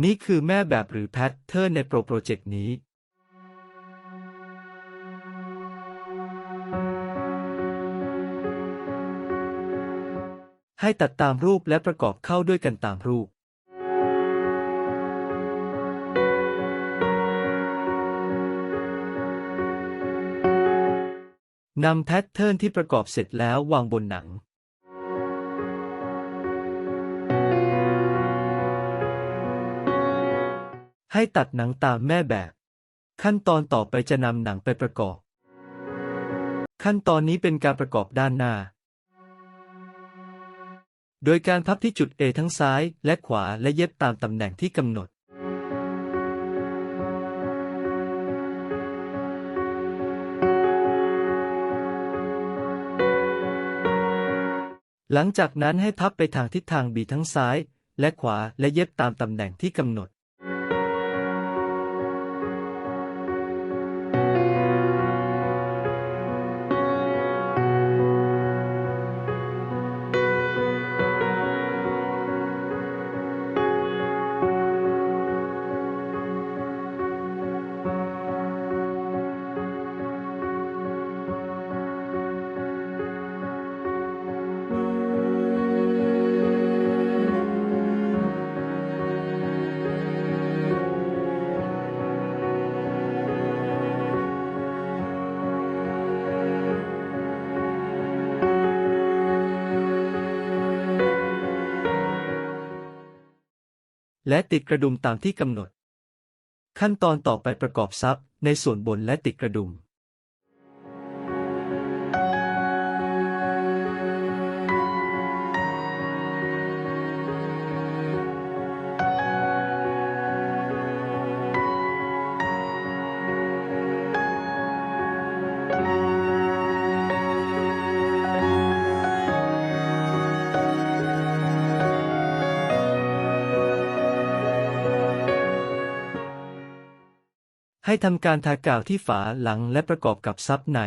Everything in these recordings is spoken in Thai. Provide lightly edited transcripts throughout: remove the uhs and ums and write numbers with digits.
นี่คือแม่แบบหรือแพทเทิร์นในโปรเจกต์นี้ให้ตัดตามรูปและประกอบเข้าด้วยกันตามรูปนำแพทเทิร์นที่ประกอบเสร็จแล้ววางบนหนังให้ตัดหนังตามแม่แบบขั้นตอนต่อไปจะนำหนังไปประกอบขั้นตอนนี้เป็นการประกอบด้านหน้าโดยการพับที่จุด A ทั้งซ้ายและขวาและเย็บตามตำแหน่งที่กำหนดหลังจากนั้นให้พับไปทางทิศทาง B ทั้งซ้ายและขวาและเย็บตามตำแหน่งที่กำหนดและติดกระดุมตามที่กำหนดขั้นตอนต่อไปประกอบซับในส่วนบนและติดกระดุมให้ทำการทากาวที่ฝาหลังและประกอบกับซับใน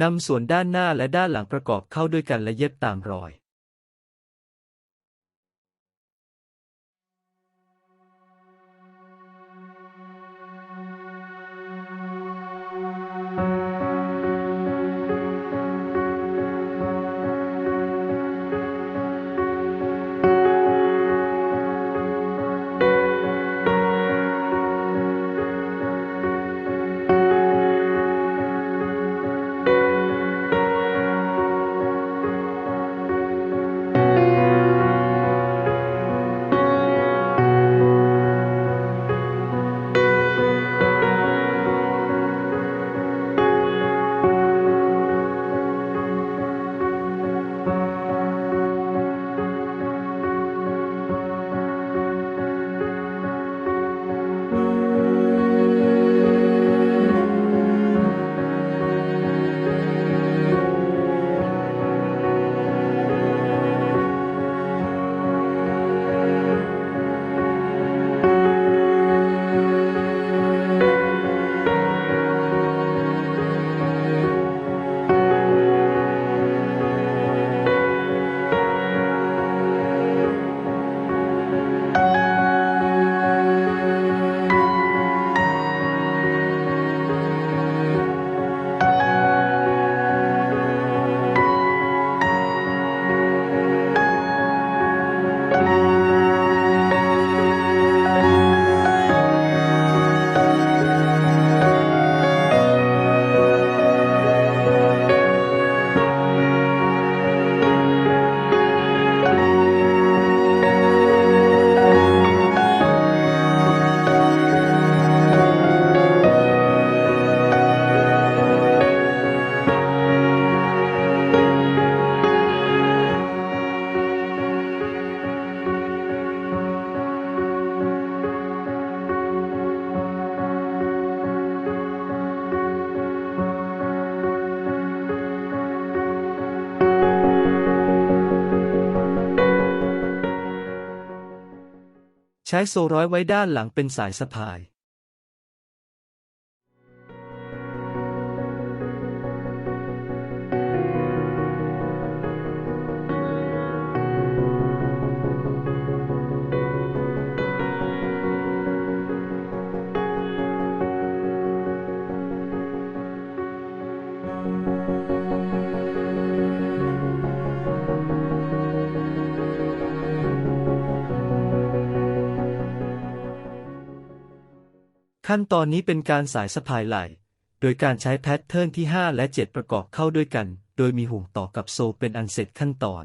นำส่วนด้านหน้าและด้านหลังประกอบเข้าด้วยกันและเย็บตามรอย ใช้โซ่ร้อยไว้ด้านหลังเป็นสายสะพาย ขั้นตอนนี้เป็นการสายสะพายไหล่ โดยการใช้แพทเทิร์นที่ 5 และ 7 ประกอบเข้าด้วยกัน โดยมีห่วงต่อกับโซ่เป็นอันเสร็จขั้นตอน